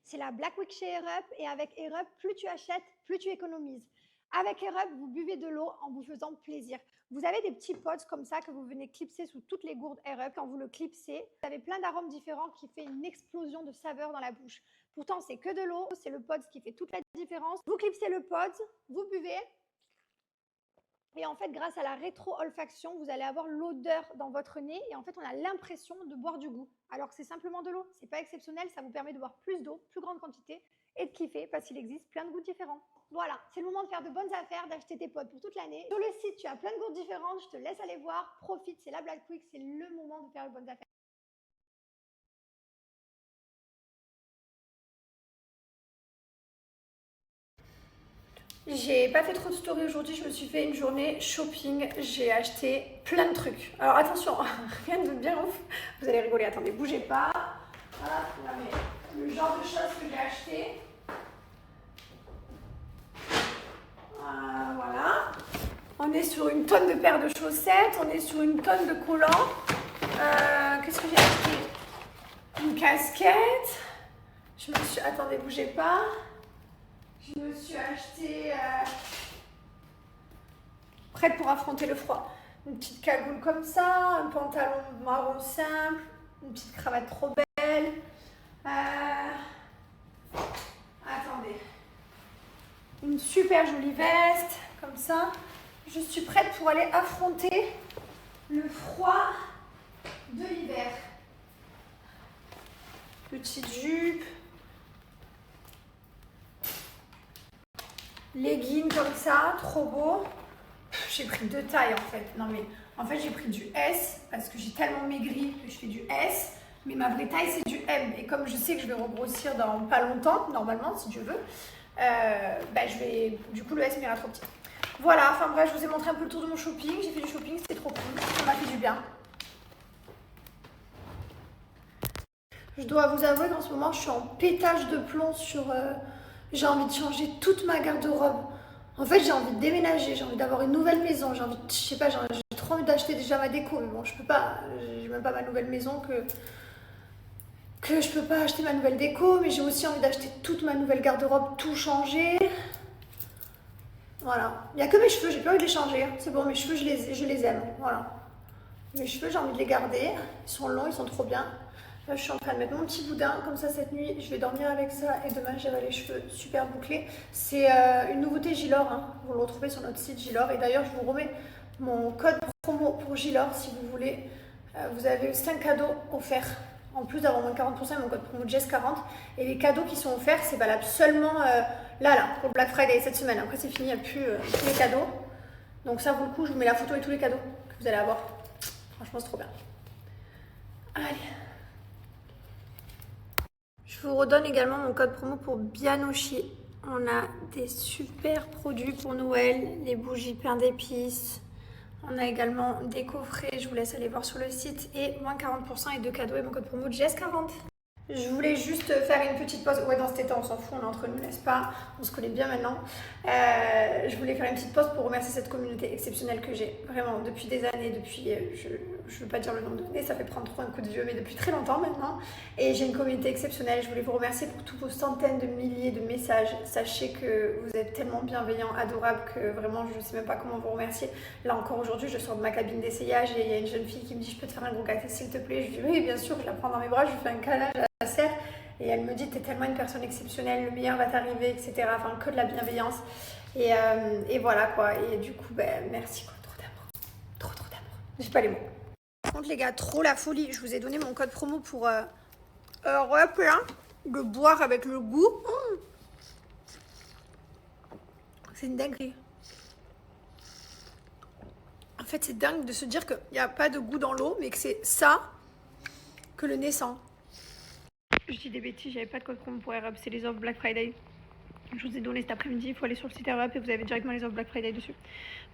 C'est la Black Week chez Air Up et avec Air Up, plus tu achètes, plus tu économises. Avec Air Up, vous buvez de l'eau en vous faisant plaisir. Vous avez des petits pods comme ça que vous venez clipser sous toutes les gourdes Air Up. Quand vous le clipsez, vous avez plein d'arômes différents qui fait une explosion de saveurs dans la bouche. Pourtant, c'est que de l'eau, c'est le pod qui fait toute la différence. Vous clipsez le pod, vous buvez. Et en fait, grâce à la rétro-olfaction, vous allez avoir l'odeur dans votre nez et en fait, on a l'impression de boire du goût. Alors que c'est simplement de l'eau. C'est pas exceptionnel, ça vous permet de boire plus d'eau, plus grande quantité et de kiffer parce qu'il existe plein de goûts différents. Voilà, c'est le moment de faire de bonnes affaires, d'acheter tes pods pour toute l'année. Sur le site, tu as plein de goûts différentes, je te laisse aller voir. Profite, c'est la Black Week, c'est le moment de faire de bonnes affaires. J'ai pas fait trop de story aujourd'hui, je me suis fait une journée shopping, j'ai acheté plein de trucs. Alors attention, rien de bien ouf, vous allez rigoler, attendez, bougez pas. Voilà, mais le genre de choses que j'ai acheté. Voilà. On est sur une tonne de paires de chaussettes, on est sur une tonne de collants. Qu'est-ce que j'ai acheté? Une casquette. Je me suis... Attendez, bougez pas. Je me suis acheté... prête pour affronter le froid. Une petite cagoule comme ça, un pantalon marron simple, une petite cravate trop belle. Attendez. Une super jolie veste, comme ça. Je suis prête pour aller affronter le froid de l'hiver. Petite jupe. Leggings comme ça, trop beau. J'ai pris 2 tailles en fait. Non mais en fait j'ai pris du S parce que j'ai tellement maigri que je fais du S. Mais ma vraie taille c'est du M. Et comme je sais que je vais regrossir dans pas longtemps, normalement si Dieu veut, je vais... Du coup le S m'ira trop petit. Voilà, enfin bref, je vous ai montré un peu le tour de mon shopping. J'ai fait du shopping, c'était trop cool. Ça m'a fait du bien. Je dois vous avouer qu'en ce moment je suis en pétage de plomb sur... j'ai envie de changer toute ma garde-robe. En fait, j'ai envie de déménager, j'ai envie d'avoir une nouvelle maison, j'ai envie, je sais pas, j'ai trop envie d'acheter déjà ma déco, mais bon, je peux pas, j'ai même pas ma nouvelle maison que je peux pas acheter ma nouvelle déco, mais j'ai aussi envie d'acheter toute ma nouvelle garde-robe, tout changer. Voilà. Il n'y a que mes cheveux, j'ai plus envie de les changer. C'est bon, mes cheveux, je les aime. Voilà. Mes cheveux, j'ai envie de les garder. Ils sont longs, ils sont trop bien. Là, je suis en train de mettre mon petit boudin, comme ça cette nuit, je vais dormir avec ça et demain j'aurai les cheveux super bouclés. C'est une nouveauté Gilor, hein. Vous le retrouvez sur notre site Gilor et d'ailleurs je vous remets mon code promo pour Gilor si vous voulez. Vous avez 5 cadeaux offerts, en plus d'avoir moins 40%, mon code promo Jess40 et les cadeaux qui sont offerts c'est valable seulement là, pour le Black Friday cette semaine. Après c'est fini, il n'y a plus tous les cadeaux. Donc ça vaut le coup, je vous mets la photo et tous les cadeaux que vous allez avoir. Franchement c'est trop bien. Allez. Je vous redonne également mon code promo pour Bianoshi. On a des super produits pour Noël, les bougies pain d'épices. On a également des coffrets, je vous laisse aller voir sur le site. Et moins 40% et 2 cadeaux et mon code promo Jess40. Je voulais juste faire une petite pause. Ouais, dans cet état, on s'en fout, on est entre nous, n'est-ce pas? On se connaît bien maintenant. Je voulais faire une petite pause pour remercier cette communauté exceptionnelle que j'ai. Vraiment, depuis des années, depuis, je ne veux pas dire le nombre d'années, ça fait prendre trop un coup de vieux, mais depuis très longtemps maintenant. Et j'ai une communauté exceptionnelle. Je voulais vous remercier pour tous vos centaines de milliers de messages. Sachez que vous êtes tellement bienveillants, adorables, que vraiment, je ne sais même pas comment vous remercier. Là encore aujourd'hui, je sors de ma cabine d'essayage et il y a une jeune fille qui me dit « Je peux te faire un gros gâteau, s'il te plaît ?» Je dis « Oui, bien sûr. » Je la prends dans mes bras, je lui fais un câlin. Et elle me dit t'es tellement une personne exceptionnelle, le meilleur va t'arriver, etc. Enfin que de la bienveillance. Et voilà quoi. Et du coup merci quoi, trop d'amour. Trop d'amour. J'ai pas les mots. Par contre les gars, trop la folie. Je vous ai donné mon code promo pour Europe là. De boire avec le goût. C'est une dinguerie. En fait c'est dingue de se dire qu'il n'y a pas de goût dans l'eau, mais que c'est ça que le nez sent. Je dis des bêtises, j'avais pas de code promo pour Air Up, c'est les offres Black Friday. Je vous ai donné cet après-midi, il faut aller sur le site Air Up et vous avez directement les offres Black Friday dessus.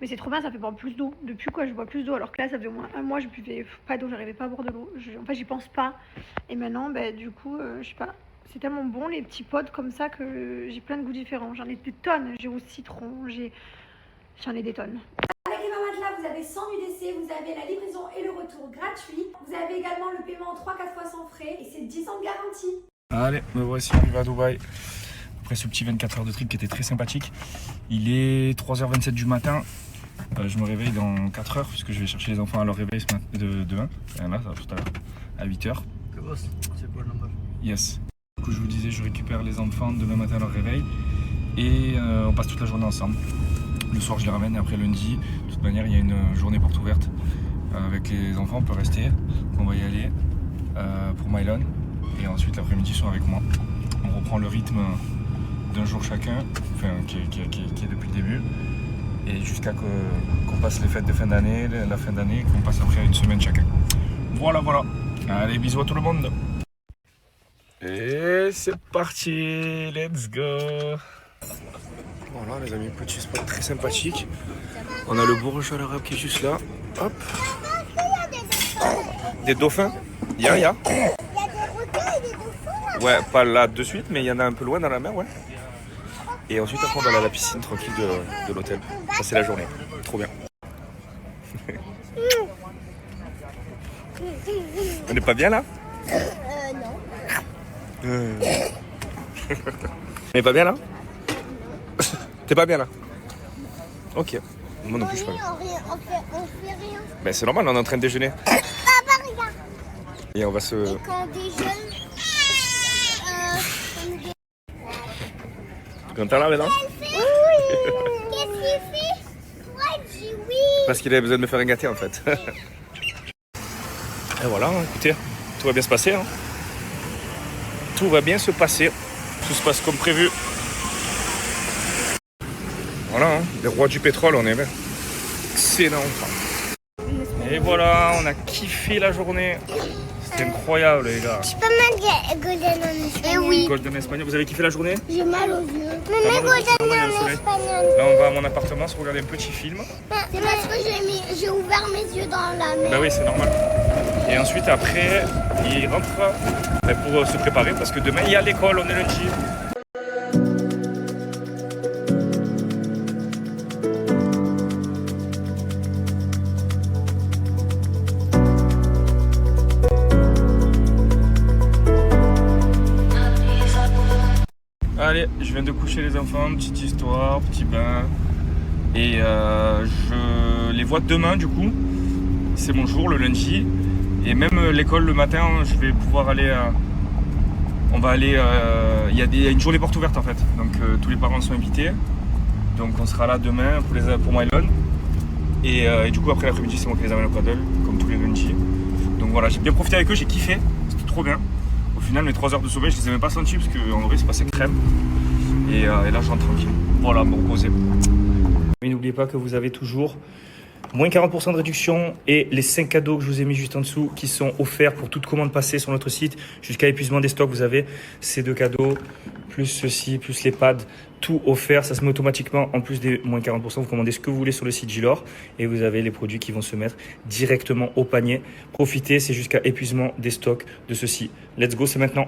Mais c'est trop bien, ça fait boire plus d'eau. Depuis quoi je bois plus d'eau, alors que là ça faisait au moins un mois je buvais pas d'eau, j'arrivais pas à boire de l'eau. En fait j'y pense pas. Et maintenant du coup, je sais pas, c'est tellement bon les petits pods comme ça que j'ai plein de goûts différents. J'en ai des tonnes, j'ai au citron, j'en ai des tonnes. Avec Emma Matelas, vous avez 100 UDC, vous avez la livraison et le retour gratuit. Vous avez également le paiement en 3-4 fois sans frais et c'est 10 ans de garantie. Allez, me voici arrivé à Dubaï. Après ce petit 24 heures de trip qui était très sympathique. Il est 3h27 du matin. Je me réveille dans 4 heures puisque je vais chercher les enfants à leur réveil demain. Là, ça va tout à l'heure, à 8h. C'est quoi le nombre? Yes. Du coup, je vous disais, je récupère les enfants demain matin à leur réveil. Et on passe toute la journée ensemble. Le soir, je les ramène et après lundi, de toute manière, il y a une journée porte ouverte avec les enfants. On peut rester. On va y aller pour Mylon. Et ensuite, l'après-midi, ils sont avec moi. On reprend le rythme d'un jour chacun, enfin, qui est depuis le début. Et jusqu'à qu'on passe les fêtes de fin d'année, la fin d'année, qu'on passe après une semaine chacun. Voilà. Allez, bisous à tout le monde. Et c'est parti, let's go. Voilà les amis, petit spot très sympathique. On a le Burj Al Arab qui est juste là. Hop. Des dauphins. Il y a. Il y a des requins et des dauphins. Ouais, pas là de suite, mais il y en a un peu loin dans la mer, ouais. Et ensuite après on va aller à la piscine tranquille de l'hôtel. Ça c'est la journée. Trop bien. On n'est pas bien là? Non. On n'est pas bien là? T'es pas bien là? Ok. Moi non plus je suis pas bien. On fait rien. Ben c'est normal, on est en train de déjeuner. Papa, regarde. Et on va se... Et quand on déjeune, Content là maintenant? oui. Qu'est-ce qu'il fait? Pourquoi il dit oui? Parce qu'il avait besoin de me faire gâter en fait. Et voilà, écoutez, tout va bien se passer. Hein. Tout va bien se passer. Tout se passe comme prévu. Voilà, hein, les rois du pétrole, on est bien. Excellent. Et voilà, on a kiffé la journée. C'était incroyable les gars. Je peux mettre Golden en espagnol. Eh oui. Golden espagnol, vous avez kiffé la journée? J'ai mal aux yeux. T'as Mais mal aux yeux, c'est Golden normal, il y a le en soleil. espagnol. Là on va à mon appartement se regarder un petit film. C'est parce que j'ai ouvert mes yeux dans la mer. Bah oui, c'est normal. Et ensuite, après, il rentre pour se préparer parce que demain, il y a l'école, on est lundi. Allez, je viens de coucher les enfants, petite histoire, petit bain. Et je les vois demain, du coup. C'est mon jour, le lundi. Et même l'école le matin, je vais pouvoir aller. On va aller. Il y a une journée porte ouverte en fait. Donc tous les parents sont invités. Donc on sera là demain pour Mylon. Et du coup après l'après-midi c'est moi qui les amène au paddle, comme tous les lundis. Donc voilà, j'ai bien profité avec eux, j'ai kiffé. C'était trop bien. Au final mes 3 heures de sommeil je les ai même pas sentis parce qu'en vrai c'est passé crème. Et là je rentre tranquille. Voilà, me reposer. Mais n'oubliez pas que vous avez toujours moins 40% de réduction et les 5 cadeaux que je vous ai mis juste en dessous qui sont offerts pour toute commande passée sur notre site jusqu'à épuisement des stocks. Vous avez ces 2 cadeaux, plus ceci, plus les pads, tout offert. Ça se met automatiquement en plus des moins 40%. Vous commandez ce que vous voulez sur le site Gilor et vous avez les produits qui vont se mettre directement au panier. Profitez, c'est jusqu'à épuisement des stocks de ceci. Let's go, c'est maintenant.